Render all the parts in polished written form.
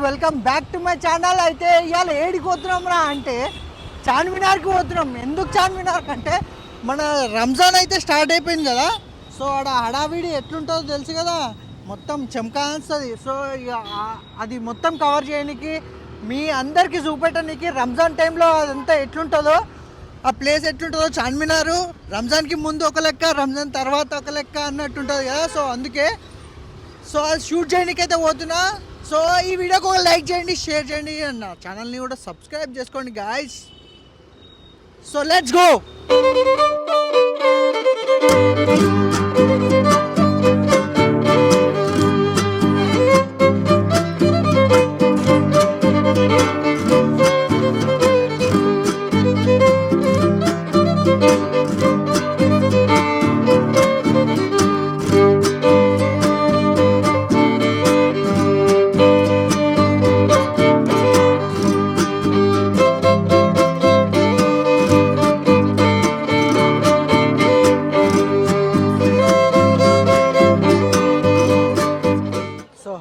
Welcome back to my channel. అయితే ఇవాళ ఏడికి పోతున్నాం రా అంటే చార్మినార్కి పోతున్నాం. ఎందుకు చార్మినార్కి అంటే మన రంజాన్ అయితే స్టార్ట్ అయిపోయింది కదా. సో ఆడ హడావిడి ఎట్లుంటుందో తెలుసు కదా, మొత్తం చెమకాస్తుంది. సో అది మొత్తం కవర్ చేయడానికి మీ అందరికీ చూపెట్టడానికి రంజాన్ టైంలో అదంతా ఎట్లుంటుందో, ఆ ప్లేస్ ఎట్లుంటుందో, చార్మినారు రంజాన్కి ముందు ఒక లెక్క, రంజాన్ తర్వాత ఒక లెక్క అన్నట్టు ఉంటుంది కదా. సో అందుకే సో అది షూట్ చేయడానికి అయితే పోతున్నా. సో ఈ వీడియోకి ఒక లైక్ చేయండి, షేర్ చేయండి, నా ఛానల్ని కూడా సబ్స్క్రైబ్ చేసుకోండి guys. So let's go.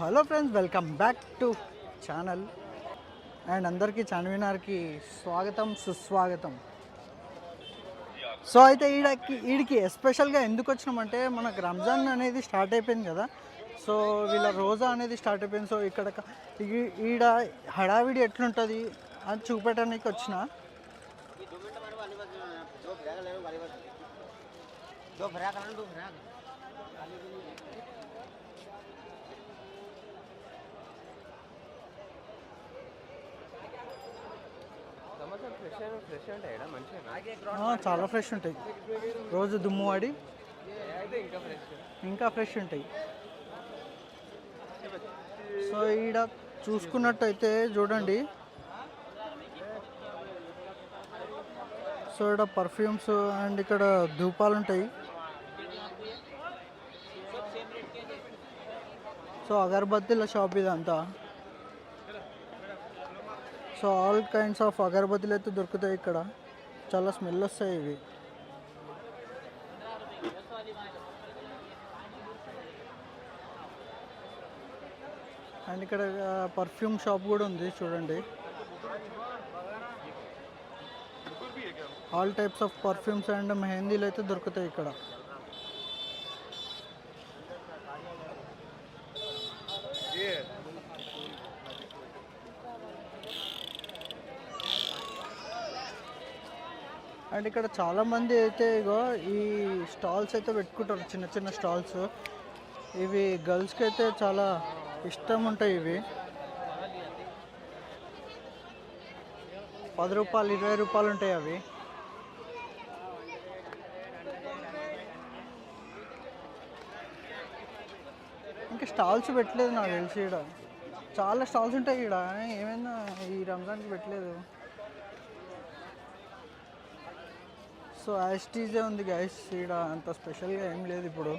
Hello friends, welcome back to channel and అందరికీ చార్మినార్కి స్వాగతం, సుస్వాగతం. సో అయితే ఈడికి ఎస్పెషల్గా ఎందుకు వచ్చినామంటే మనకు రంజాన్ అనేది స్టార్ట్ అయిపోయింది కదా. సో వీళ్ళ రోజా అనేది స్టార్ట్ అయిపోయింది. సో ఇక్కడ ఈడ హడావిడి ఎట్లుంటుంది అని చూపెట్టడానికి వచ్చిన. చాలా ఫ్రెష్ ఉంటాయి, రోజు దుమ్ము వాడి ఇంకా ఫ్రెష్ ఉంటాయి. సో ఈడ చూసుకున్నట్టయితే చూడండి, సో ఇక్కడ పర్ఫ్యూమ్స్ అండ్ ఇక్కడ ధూపాలు ఉంటాయి. సో అగరబత్తీల షాప్ ఇదంతా. సో ఆల్ కైండ్స్ ఆఫ్ అగరబత్తీలు అయితే దొరుకుతాయి ఇక్కడ. చాలా స్మెల్ వస్తాయి ఇవి. అండ్ ఇక్కడ పర్ఫ్యూమ్ షాప్ కూడా ఉంది చూడండి. All types of perfumes and మెహందీలు అయితే దొరుకుతాయి ఇక్కడ. అండ్ ఇక్కడ చాలామంది అయితే ఇగో ఈ స్టాల్స్ అయితే పెట్టుకుంటారు, చిన్న చిన్న స్టాల్స్. ఇవి గర్ల్స్కి అయితే చాలా ఇష్టం ఉంటాయి. ఇవి 10 రూపాయలు 20 రూపాయలు ఉంటాయి అవి. ఇంకా స్టాల్స్ పెట్టలేదు నాకు తెలిసి. ఇక్కడ చాలా స్టాల్స్ ఉంటాయి. ఇక్కడ ఏమైనా ఈ రంజాన్కి పెట్టలేదు. సో యాస్టీజే ఉంది గైస్, ఇక్కడ అంత స్పెషల్గా ఏం లేదు ఇప్పుడు.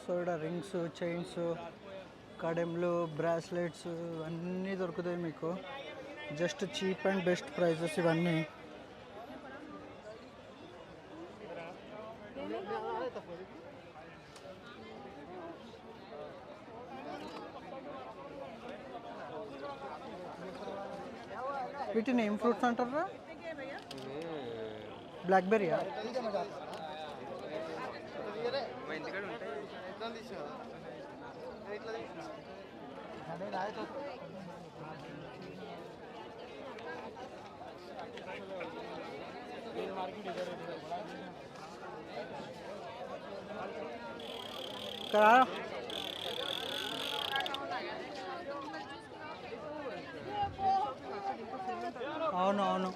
సో ఇక్కడ రింగ్స్, చైన్స్, కడెంలు, బ్రాస్లెట్స్ అన్నీ దొరుకుతాయి మీకు. Just cheap and best prices ఇవన్నీ. వీటిని ఏం ఫ్రూట్స్ అంటారా? బ్లాక్బెర్రీయా? అవును అవును,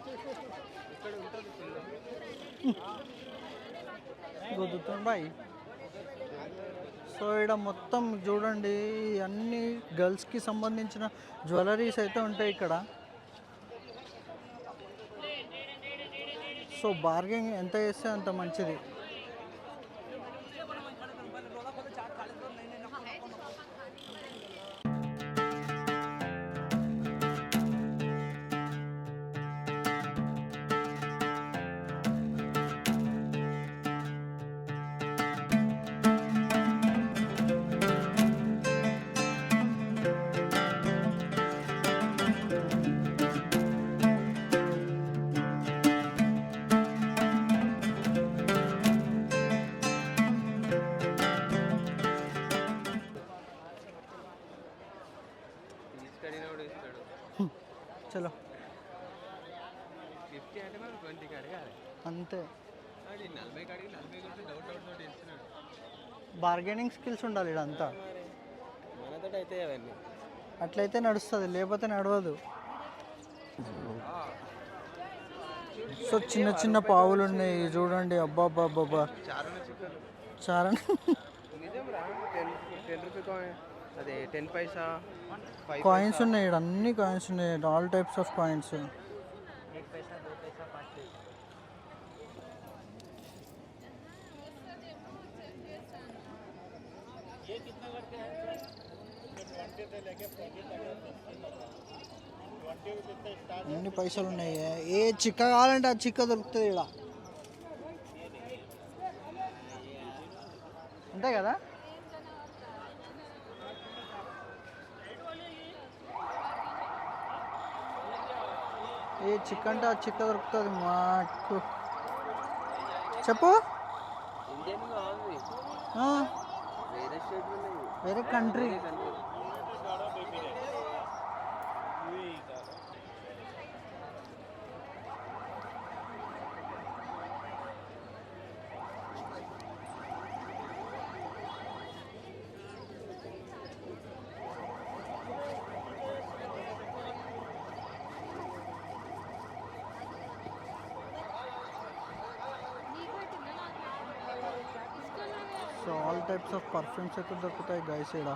గుద్దుతుంది బాయ్. సో ఇక్కడ మొత్తం చూడండి, అన్ని గర్ల్స్కి సంబంధించిన జ్యువెలరీస్ అయితే ఉంటాయి ఇక్కడ. సో బార్గెనింగ్ ఎంత చేస్తే అంత మంచిది. చలో 50 అంటే మనం 20 అడగాలి. అంతే. 40 అడిగి 40 కొట్టి డౌట్ ఇస్తున్నాడు. బార్గెనింగ్ స్కిల్స్ ఉండాలి ఇదంతా. మనతో అయితే అవన్నీ అట్లయితే నడుస్తుంది, లేకపోతే నడవదు. సో చిన్న చిన్న పావులు ఉన్నాయి చూడండి. అబ్బా అబ్బా అబ్బా చాలా. నిజం రా. 10 రూపీ కాయిన్, అదే 10 పైసా కాయిన్స్ ఉన్నాయి ఇక్కడ, అన్ని కాయిన్స్ ఉన్నాయి, ఆల్ టైప్స్ ఆఫ్ కాయిన్స్. ఎన్ని పైసలు ఉన్నాయి. ఏ చిక్క కావాలంటే ఆ చిక్క దొరుకుతుంది ఇక్కడ, అంతే కదా. ఏ చిక్క అంటే ఆ చిక్క దొరుకుతుంది మాకు. చెప్పు. ఇండియన్ కావాలి, ఆ, వేరే స్టేట్ ఉన్నాయి, వేరే country. So all types of perfumes అయితే దొరుకుతాయి గైస్ ఇక్కడ.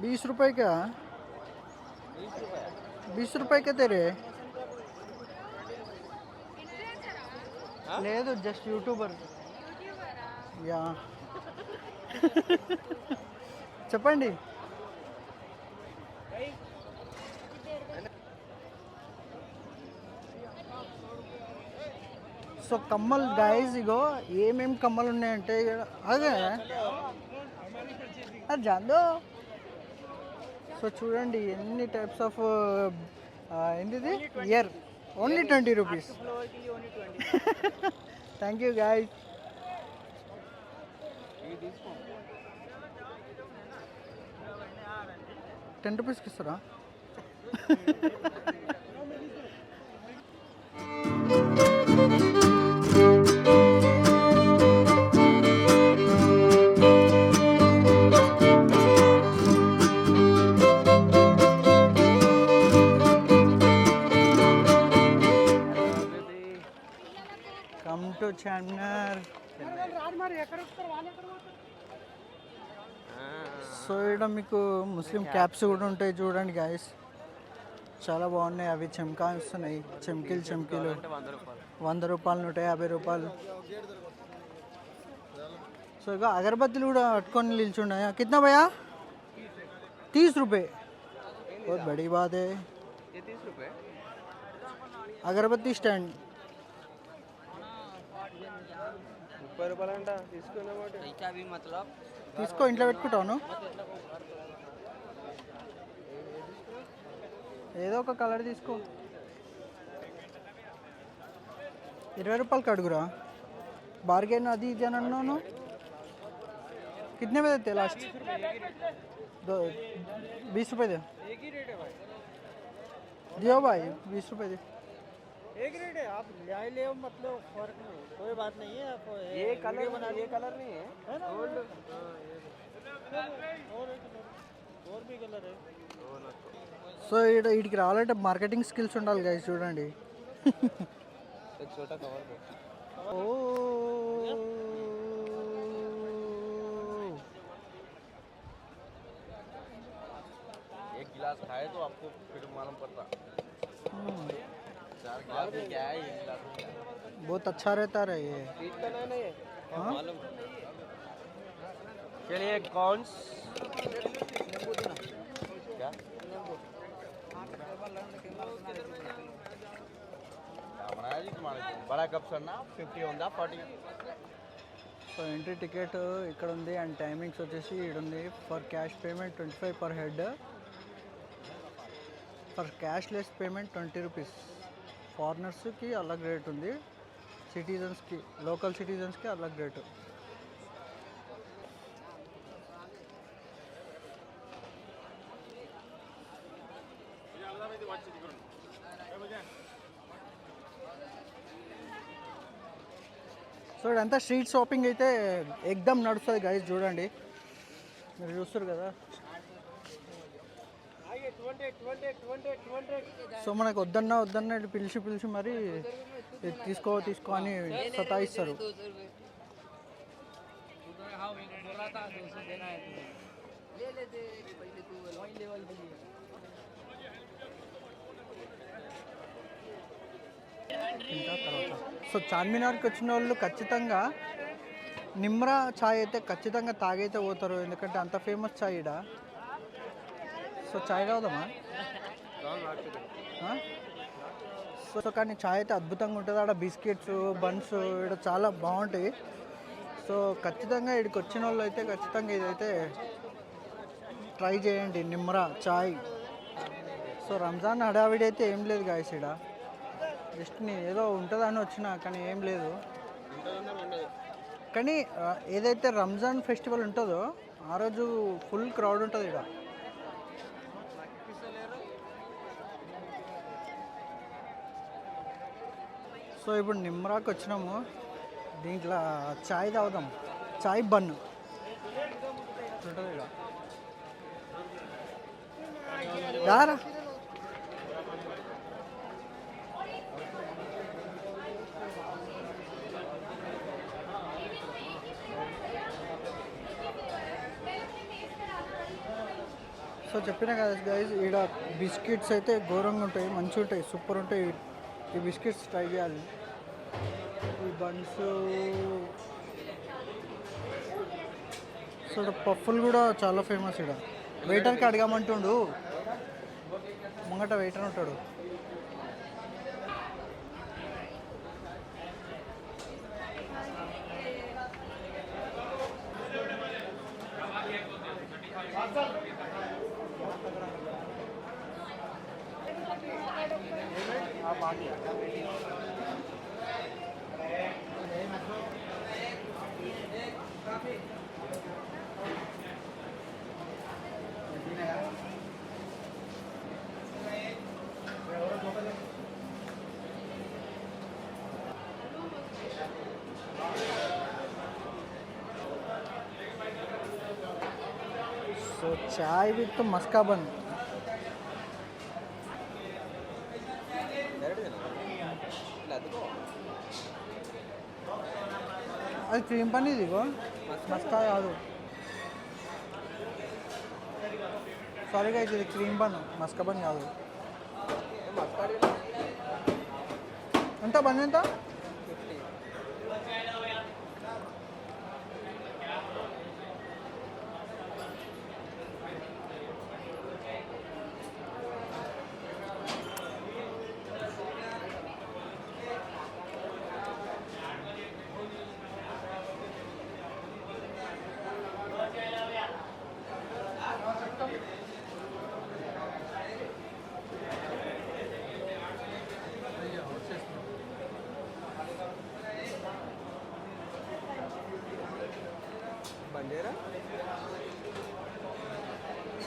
20 रुपए का, 20 रुपए का तेरे లేదు, జస్ట్ యూట్యూబర్. యా చెప్పండి. సో కమ్మలు గైస్, ఇగో ఏమేమి కమ్మలు ఉన్నాయంటే అదే అది జాందో. సో చూడండి ఎన్ని టైప్స్ ఆఫ్ ఏంటిది year, only 20 rupees. Thank you guys. 10 రూపీస్కి ఇస్తారా? Come to Charminar. సో ఇక్కడ మీకు ముస్లిం క్యాప్స్ కూడా ఉంటాయి చూడండి గైస్, చాలా బాగున్నాయి. అవి చెమ్కా వస్తున్నాయి, చెమ్కీలు 100 రూపాయలు, 150 రూపాయలు. సో ఇక అగరబత్తులు కూడా పట్టుకొని నిల్చున్నాయి. కిतना భయ్యా? 30 रुपये. बहुत बड़ी बात है. 30 रुपये అగరబత్తి స్టాండ్ 30 రూపాయలు అంట. తీసుకున్నామాట, తీసుకో, ఇంట్లో పెట్టుకుంటాను. ఏదో ఒక కలర్ తీసుకో. 20 రూపాయలకి అడుగురా, బార్గెన్ అది ఇది అని అన్నాను. कितने में देते लास्ट? 20 रुपये दे दियो भाई, 20 रुपये दे. एक रेट है, आप ले मतलब फर्क नहीं, कोई बात नहीं है. आप ये कलर बना, ये कलर नहीं है, है ना, गोल्ड और भी कलर है. సో వీటికి రావాలంటే మార్కెటింగ్ స్కిల్స్ ఉండాలి గైస్. చూడండి. एक छोटा कवर दो. ఓ एक गिलास खाए तो आपको फिर मालूम पड़ता. 4 गिलास में क्या है, 1 गिलास में क्या है. बहुत अच्छा रहता है ये. पीट का नहीं है हाँ? मालूम. चलिए कौन क्या बनाया जी तुम्हारे बड़ा कप सरना 50 ఉందా 40. సో ఎంట్రీ టికెట్ ఇక్కడ ఉంది అండ్ టైమింగ్స్ వచ్చేసి ఇక్కడ ఉంది. For cash payment 25 per head, for cashless payment 20 rupees. ఫారినర్స్కి అలగ్ రేట్ ఉంది, సిటిజన్స్కి, లోకల్ సిటిజన్స్కి అలగ్ రేటు. సో ఇదంతా స్ట్రీట్ షాపింగ్ అయితే ఎక్దమ్ నడుస్తుంది గైస్, చూడండి మీరు చూస్తారు కదా. సో మనకు వద్దన్నా ఇటు పిలిచి మరి ఇది తీసుకో అని సతాయిస్తారు. ఇంకా తర్వాత సో చార్మినార్కి వచ్చిన వాళ్ళు ఖచ్చితంగా నిమ్రా చాయ్ అయితే ఖచ్చితంగా తాగైతే పోతారు, ఎందుకంటే అంత ఫేమస్ చాయ్ ఈడ. సో చాయ్ తాగుదామా? సో కానీ చాయ్ అయితే అద్భుతంగా ఉంటుంది. ఆడ బిస్కెట్స్ బన్స్ ఇక్కడ చాలా బాగుంటాయి. సో ఖచ్చితంగా ఇక్కడికి వచ్చిన వాళ్ళు అయితే ఖచ్చితంగా ఇదైతే ట్రై చేయండి, నిమ్రా చాయ్. సో రంజాన్ హడావిడి అయితే ఏం లేదు గాయస్, ఇక్కడ జస్ట్ నేను ఏదో ఉంటుందని వచ్చిన, కానీ ఏం లేదు. కానీ ఏదైతే రంజాన్ ఫెస్టివల్ ఉంటుందో ఆ రోజు ఫుల్ క్రౌడ్ ఉంటుంది ఇక్కడ. సో ఇప్పుడు నిమ్రాకి వచ్చినాము, దీంట్లో చాయ్ తాగుదాం, చాయ్ బన్ ఉంటుంది ఇక్కడ. యారా సో చెప్పినా కదా గైస్, ఈడ బిస్కెట్స్ అయితే ఘోరంగా ఉంటాయి, మంచిగా ఉంటాయి, సూపర్ ఉంటాయి. ఈ బిస్కెట్స్ ట్రై చేయాలి. ఈ బన్స్, సో పఫ్ఫులు కూడా చాలా ఫేమస్ ఇక్కడ. వెయిటర్కి అడగమంటుండు, ముంగట వెయిటర్ ఉంటాడు. So chai with maska bun. అది క్రీమ్ పని, ఇది మస్కా కాదు, సారీగా ఇది క్రీమ్ బన్, మస్కా బన్ కాదు. ఎంత బన్ ఎంత?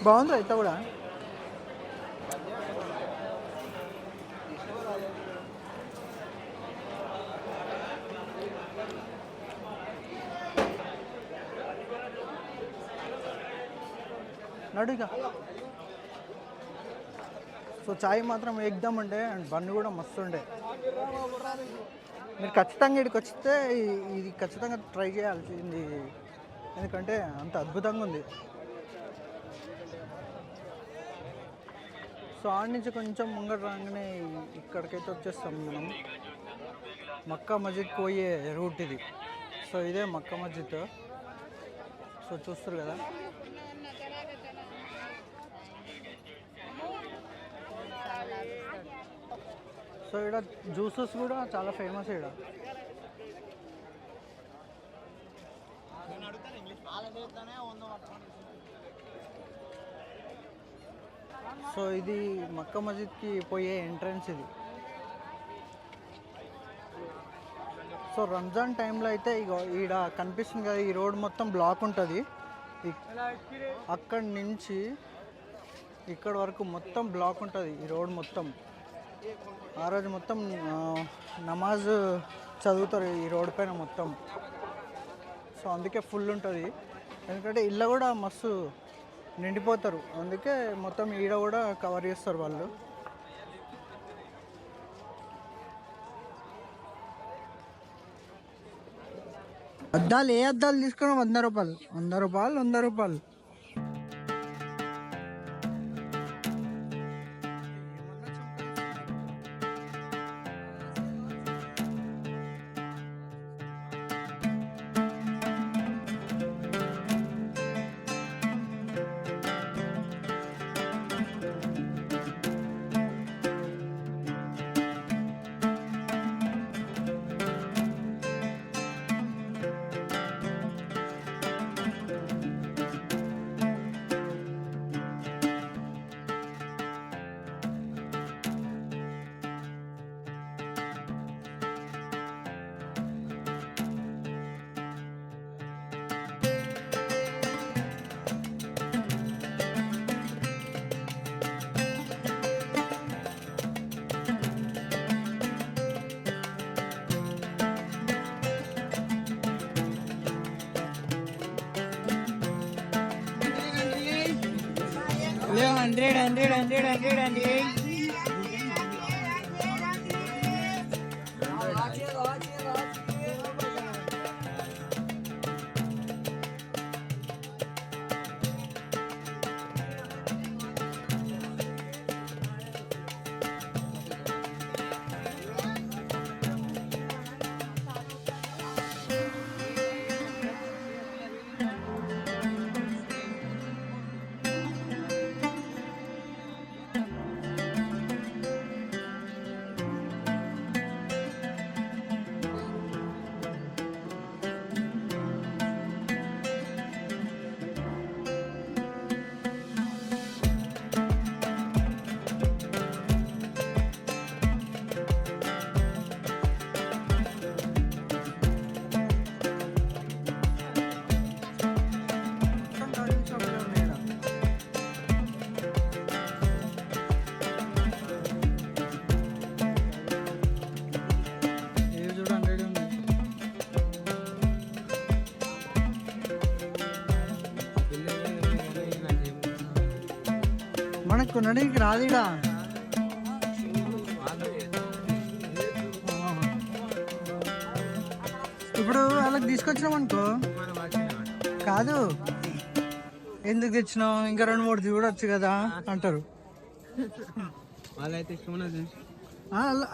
బాగుంది అయితే కూడా. నడుగా. సో చాయ్ మాత్రం ఎగ్దమ్ ఉండే, అండ్ బన్ కూడా మస్తు ఉండే. మీరు ఖచ్చితంగా ఇక్కడికి వస్తే ఇది ఖచ్చితంగా ట్రై చేయాల్సింది, ఎందుకంటే అంత అద్భుతంగా ఉంది. సో ఆడ నుంచి కొంచెం ముంగట రాగానే ఇక్కడికైతే వచ్చేస్తాం మనం. మక్కా మస్జిద్కి పోయే రూట్ ఇది. సో ఇదే మక్కా మస్జిద్. సో చూస్తారు కదా. సో ఇక్కడ జ్యూసెస్ కూడా చాలా ఫేమస్ ఇక్కడ. సో ఇది మక్కా మస్జిద్కి పోయే ఎంట్రన్స్ ఇది. సో రంజాన్ టైంలో అయితే ఇక ఈడ కనిపిస్తుంది కదా, ఈ రోడ్ మొత్తం బ్లాక్ ఉంటుంది. అక్కడి నుంచి ఇక్కడ వరకు మొత్తం బ్లాక్ ఉంటుంది ఈ రోడ్ మొత్తం. ఆ రోజు మొత్తం నమాజ్ చదువుతారు ఈ రోడ్ పైన మొత్తం. సో అందుకే ఫుల్ ఉంటుంది, ఎందుకంటే ఇళ్ళ కూడా మస్తు నిండిపోతారు, అందుకే మొత్తం ఈడ కూడా కవర్ చేస్తారు వాళ్ళు. అద్దాలు ఏ అద్దాలు తీసుకున్నాం? 100 రూపాయలు, 100 రూపాయలు, 100 రూపాయలు. ले 100 అండి. మనకు కొనడానికి రాదుడా. ఇప్పుడు వాళ్ళకి తీసుకొచ్చినాం అనుకో, కాదు ఎందుకు తెచ్చినావు, ఇంకా 2-3 చూడొచ్చు కదా అంటారు. వాళ్ళైతే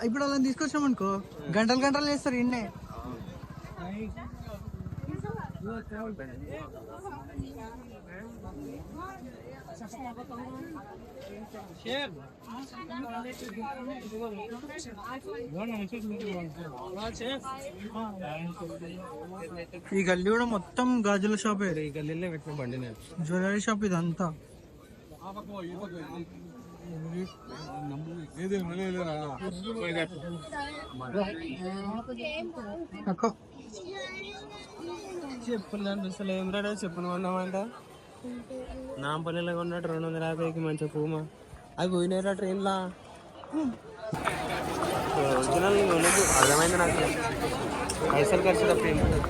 ఇప్పుడు అలా తీసుకొచ్చినాం అనుకో, గంటలు గంటలు చేస్తారు ఇన్నే. ఈ గల్లీ కూడా మొత్తం గాజుల షాప్, ఈ గల్లీలో పెట్టిన బండి నేను జ్యువెలరీ షాప్ ఇదంతా. చెప్పులు అసలు ఏం రాడా చెప్పులు కొన్నామంట, నాంపల్లిలో కొన్నట్టు 250కి మంచిగా పూమా. అవి పోయినారా ట్రైన్లా, ఒరిజినల్ ఉండదు. అర్థమైంది నాకు, పైసలు ఖర్చు తప్ప ఏం ఉండదు.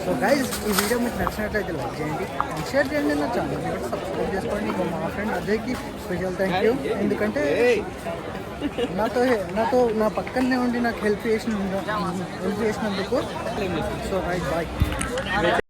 సో గైస్, ఈ వీడియో మీకు నచ్చినట్లయితే లైక్ చేయండి, షేర్ చేయండి, నా ఛానల్ని కూడా సబ్స్క్రైబ్ చేసుకోండి. ఇంకా మా ఫ్రెండ్ అజయ్కి స్పెషల్ థ్యాంక్ యూ, ఎందుకంటే నాతో నా పక్కనే ఉండి నాకు హెల్ప్ చేసినందుకు. So right, bye.